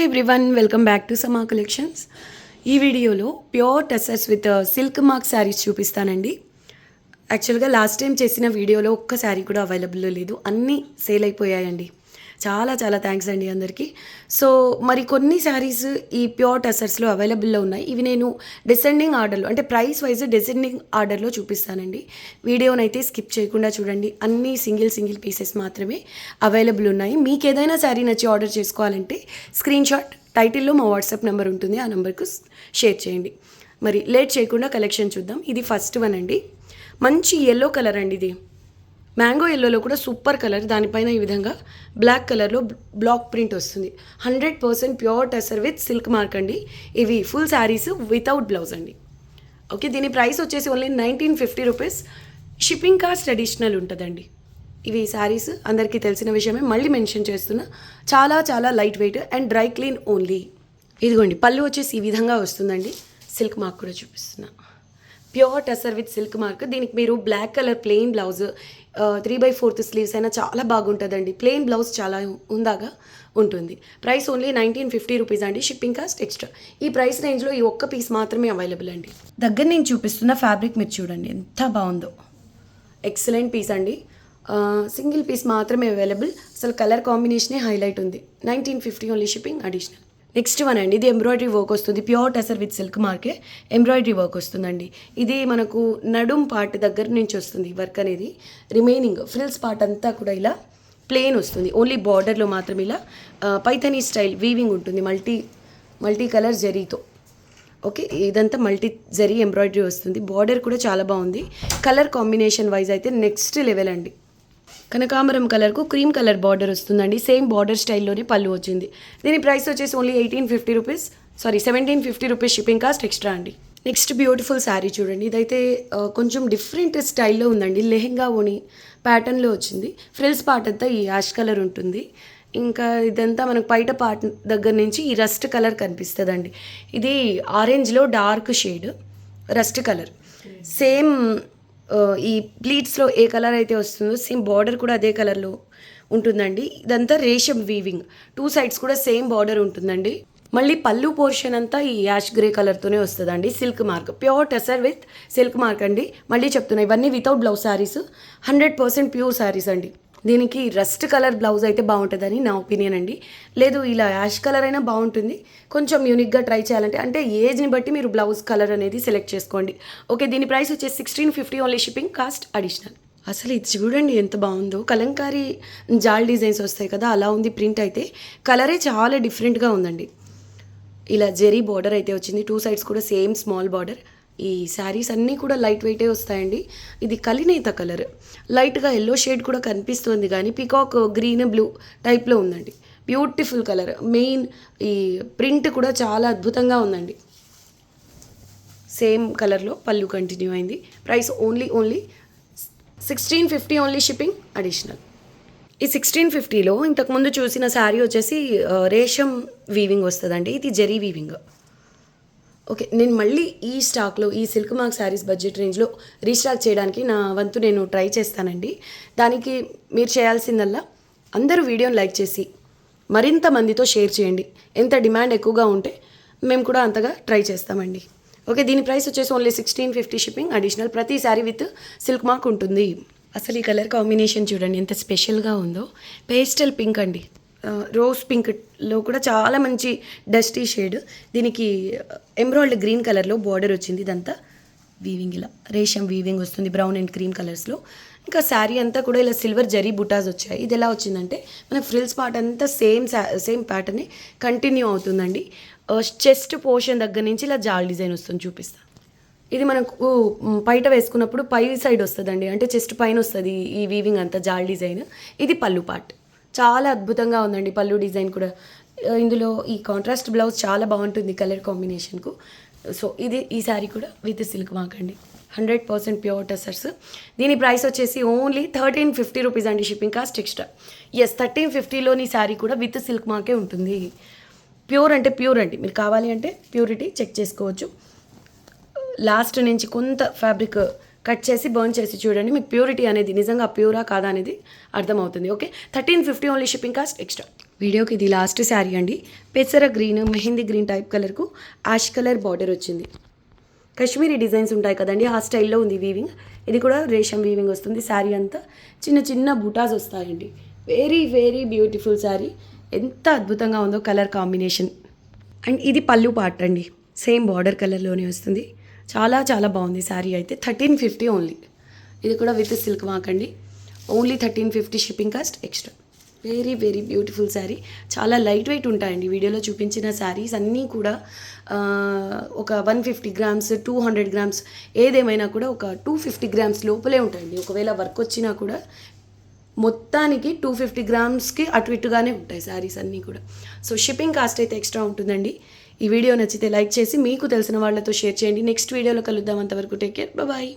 Everyone, welcome back to సమా collections. ఈ వీడియోలో pure tussars with silk mark saris చూపిస్తానండి. యాక్చువల్గా లాస్ట్ టైం చేసిన వీడియోలో ఒక్క శారీ కూడా అవైలబుల్లో లేదు, అన్నీ సేల్ అయిపోయాయండి. చాలా చాలా థ్యాంక్స్ అండి అందరికీ. సో మరి కొన్ని శారీస్ ఈ ప్యూర్ టెసర్స్లో అవైలబుల్లో ఉన్నాయి. ఇవి నేను డిసెండింగ్ ఆర్డర్లో, అంటే ప్రైస్ వైజ్ డిసెండింగ్ ఆర్డర్లో చూపిస్తానండి. వీడియోనైతే స్కిప్ చేయకుండా చూడండి. అన్నీ సింగిల్ పీసెస్ మాత్రమే అవైలబుల్ ఉన్నాయి. మీకు ఏదైనా శారీ నచ్చి ఆర్డర్ చేసుకోవాలంటే స్క్రీన్ షాట్ టైటిల్లో మా వాట్సాప్ నెంబర్ ఉంటుంది, ఆ నెంబర్కు షేర్ చేయండి. మరి లేట్ చేయకుండా కలెక్షన్ చూద్దాం. ఇది ఫస్ట్ వన్ అండి. మంచి ఎల్లో కలర్ అండి. ఇది మ్యాంగో ఎల్లోలో కూడా సూపర్ కలర్. దానిపైన ఈ విధంగా బ్లాక్ కలర్లో బ్లాక్ ప్రింట్ వస్తుంది. 100% pure tussar with silk mark అండి. ఇవి ఫుల్ శారీస్ వితౌట్ బ్లౌజ్ అండి. ఓకే, దీని ప్రైస్ వచ్చేసి only 1950 rupees. Shipping cost additional ఉంటుందండి. ఇవి శారీస్ అందరికీ తెలిసిన విషయమే, మళ్ళీ మెన్షన్ చేస్తున్నా. చాలా చాలా light weight and dry clean only. ఇదిగోండి, పళ్ళు వచ్చేసి ఈ విధంగా వస్తుందండి. సిల్క్ మార్క్ కూడా చూపిస్తున్నా. Pure tussar with silk mark. దీనికి మీరు black colour plain blouse 3/4 sleeves అయినా చాలా బాగుంటుందండి. ప్లెయిన్ బ్లౌజ్ చాలా ఉందాగా ఉంటుంది. ప్రైస్ ఓన్లీ 1950 రూపీస్ అండి. Shipping cost extra. ఈ ప్రైస్ రేంజ్లో ఈ ఒక్క పీస్ మాత్రమే అవైలబుల్ అండి. దగ్గర నేను చూపిస్తున్న ఫ్యాబ్రిక్ మీరు చూడండి ఎంత బాగుందో. ఎక్సలెంట్ పీస్ అండి. సింగిల్ పీస్ మాత్రమే అవైలబుల్. అసలు కలర్ కాంబినేషనే హైలైట్ ఉంది. 1950 only, shipping additional. Next one అండి. ఇది ఎంబ్రాయిడరీ వర్క్ వస్తుంది. ప్యూర్ టెసర్ విత్ సిల్క్ మార్కే ఎంబ్రాయిడరీ వర్క్ వస్తుందండి. ఇది మనకు నడుం పార్ట్ దగ్గర నుంచి వస్తుంది వర్క్ అనేది. రిమైనింగ్ ఫ్రిల్స్ పార్ట్ అంతా కూడా ఇలా ప్లెయిన్ వస్తుంది. ఓన్లీ బార్డర్లో మాత్రం ఇలా పైథనీ స్టైల్ వీవింగ్ ఉంటుంది మల్టీ కలర్ జరీతో. ఓకే, ఇదంతా మల్టీ జరీ ఎంబ్రాయిడరీ వస్తుంది. బార్డర్ కూడా చాలా బాగుంది. కలర్ కాంబినేషన్ వైజ్ అయితే నెక్స్ట్ లెవెల్ అండి. కనకాంబరం కలర్కు క్రీమ్ కలర్ బార్డర్ వస్తుందండి. సేమ్ బార్డర్ స్టైల్లోనే పళ్ళు వచ్చింది. దీని ప్రైస్ వచ్చేసి only 1850 rupees, 1750 rupees. Shipping cost extra అండి. నెక్స్ట్ బ్యూటిఫుల్ శారీ చూడండి. ఇదైతే కొంచెం డిఫరెంట్ స్టైల్లో ఉందండి. లెహెంగా ఓని ప్యాటర్న్లో వచ్చింది. ఫ్రిల్స్ పార్ట్ అంతా ఈ యాష్ కలర్ ఉంటుంది. ఇంకా ఇదంతా మనకు బయట పార్ట్ దగ్గర నుంచి ఈ రస్ట్ కలర్ కనిపిస్తుందండి. ఇది ఆరెంజ్లో dark shade rust colour. Same ఈ ప్లీట్స్లో ఏ కలర్ అయితే వస్తుందో సేమ్ బార్డర్ కూడా అదే కలర్లో ఉంటుందండి. ఇదంతా రేషం వీవింగ్. 2 సైడ్స్ కూడా సేమ్ బార్డర్ ఉంటుందండి. మళ్ళీ పళ్ళు పోర్షన్ అంతా ఈ యాష్ గ్రే కలర్తోనే వస్తుందండి. Silk mark, pure tussar with silk mark అండి. మళ్ళీ చెప్తున్నా, ఇవన్నీ without blouse saris, 100% pure saris అండి. దీనికి రస్ట్ కలర్ బ్లౌజ్ అయితే బాగుంటుందని నా ఒపీనియన్ అండి. లేదు ఇలా యాష్ కలర్ అయినా బాగుంటుంది. కొంచెం యూనిక్గా ట్రై చేయాలంటే, అంటే ఏజ్ని బట్టి మీరు బ్లౌజ్ కలర్ అనేది సెలెక్ట్ చేసుకోండి. ఓకే, దీని ప్రైస్ వచ్చేసి 1650 ఓన్లీ. Shipping cost additional. అసలు ఇది చూడండి ఎంత బాగుందో. కలంకారీ జాల్ డిజైన్స్ వస్తాయి కదా, అలా ఉంది ప్రింట్ అయితే. కలరే చాలా డిఫరెంట్గా ఉందండి. ఇలా జెరీ బార్డర్ అయితే వచ్చింది. 2 సైడ్స్ కూడా సేమ్ స్మాల్ బార్డర్. ఈ శారీస్ అన్నీ కూడా లైట్ వెయిటే వస్తాయండి. ఇది కలినేత కలర్, లైట్గా ఎల్లో షేడ్ కూడా కనిపిస్తుంది, కానీ పికాక్ గ్రీన్ బ్లూ టైప్లో ఉందండి. Beautiful colour. మెయిన్ ఈ ప్రింట్ కూడా చాలా అద్భుతంగా ఉందండి. సేమ్ కలర్లో పళ్ళు కంటిన్యూ అయింది. Price only 1650 only. Shipping additional. ఈ 1650లో ఇంతకుముందు చూసిన శారీ వచ్చేసి రేషం వీవింగ్ వస్తుందండి. ఇది జెరీ వీవింగ్. ఓకే, నేను మళ్ళీ ఈ స్టాక్లో ఈ సిల్క్ మార్క్ శారీస్ బడ్జెట్ రేంజ్లో రీస్టాక్ చేయడానికి నా వంతు నేను ట్రై చేస్తానండి. దానికి మీరు చేయాల్సిందల్లా అందరూ వీడియోని లైక్ చేసి మరింత మందితో షేర్ చేయండి. ఎంత డిమాండ్ ఎక్కువగా ఉంటే మేము కూడా అంతగా ట్రై చేస్తామండి. ఓకే, దీని ప్రైస్ వచ్చేసి ఓన్లీ 1650. Shipping additional. ప్రతి శారీ విత్ సిల్క్ మార్క్ ఉంటుంది. అసలు ఈ కలర్ కాంబినేషన్ చూడండి ఎంత స్పెషల్గా ఉందో. పేస్టల్ పింక్ అండి. రోజ్ పింక్లో కూడా చాలా మంచి డస్టీ షేడ్. దీనికి ఎమరాల్డ్ గ్రీన్ కలర్లో బార్డర్ వచ్చింది. ఇదంతా వీవింగ్, ఇలా రేషం వీవింగ్ వస్తుంది బ్రౌన్ అండ్ క్రీమ్ కలర్స్లో. ఇంకా శారీ అంతా కూడా ఇలా సిల్వర్ జరీ బుటాస్ వచ్చాయి. ఇది ఎలా వచ్చిందంటే మన ఫ్రిల్స్ పార్ట్ అంతా సేమ్ ప్యాటర్నే కంటిన్యూ అవుతుందండి. చెస్ట్ పోర్షన్ దగ్గర నుంచి ఇలా జాల్ డిజైన్ వస్తుంది, చూపిస్తాను. ఇది మనకు బయట వేసుకున్నప్పుడు పై సైడ్ వస్తుందండి, అంటే చెస్ట్ పైన వస్తుంది ఈ వీవింగ్ అంతా జాల్ డిజైన్. ఇది పళ్ళు పార్ట్. చాలా అద్భుతంగా ఉందండి పళ్ళు డిజైన్ కూడా. ఇందులో ఈ కాంట్రాస్ట్ బ్లౌజ్ చాలా బాగుంటుంది కలర్ కాంబినేషన్కు. సో ఇది ఈ శారీ కూడా విత్ సిల్క్ మార్క్ అండి. 100% ప్యూర్ టెసర్స్. దీని ప్రైస్ వచ్చేసి ఓన్లీ 1350 రూపీస్ అండి. Shipping cost extra. 1350లోని శారీ కూడా విత్ సిల్క్ మార్కే ఉంటుంది. ప్యూర్ అంటే ప్యూర్ అండి. మీరు కావాలి అంటే ప్యూరిటీ చెక్ చేసుకోవచ్చు. లాస్ట్ నుంచి కొంత ఫ్యాబ్రిక్ కట్ చేసి బర్న్ చేసి చూడండి, మీకు ప్యూరిటీ అనేది నిజంగా ప్యూరా కాదా అనేది అర్థమవుతుంది. Okay, 1350 only. Shipping cost extra. వీడియోకి ఇది లాస్ట్ శారీ అండి. పెసర గ్రీన్, మెహందీ గ్రీన్ టైప్ కలర్కు యాష్ కలర్ బార్డర్ వచ్చింది. కాశ్మీరీ డిజైన్స్ ఉంటాయి కదండి, ఆ స్టైల్లో ఉంది వీవింగ్. ఇది కూడా రేషం వీవింగ్ వస్తుంది. శారీ అంతా చిన్న చిన్న బుటాస్ వస్తాయండి. Very very beautiful sari. ఎంత అద్భుతంగా ఉందో కలర్ కాంబినేషన్. అండ్ ఇది పళ్ళు పార్ట్ అండి, సేమ్ బార్డర్ కలర్లోనే వస్తుంది. చాలా చాలా బాగుంది శారీ అయితే. 1350 ఓన్లీ. ఇది కూడా విత్ సిల్క్ మార్క్ అండి. Only 1350 shipping cost extra. Very very beautiful sari. చాలా లైట్ వెయిట్ ఉంటాయండి. వీడియోలో చూపించిన శారీస్ అన్నీ కూడా ఒక 150 గ్రామ్స్ 200 గ్రామ్స్ ఏదేమైనా కూడా ఒక 250 గ్రామ్స్ లోపలే ఉంటాయండి. ఒకవేళ వర్క్ వచ్చినా కూడా మొత్తానికి 250 గ్రామ్స్కి అటు ఇటుగానే ఉంటాయి శారీస్ అన్నీ కూడా. సో షిప్పింగ్ కాస్ట్ అయితే ఎక్స్ట్రా ఉంటుందండి. ఈ వీడియో నచ్చితే లైక్ చేసి మీకు తెలిసిన వాళ్ళతో షేర్ చేయండి. నెక్స్ట్ వీడియోలో కలుద్దాం. అంతవరకు టేక్ కేర్, బాయ్.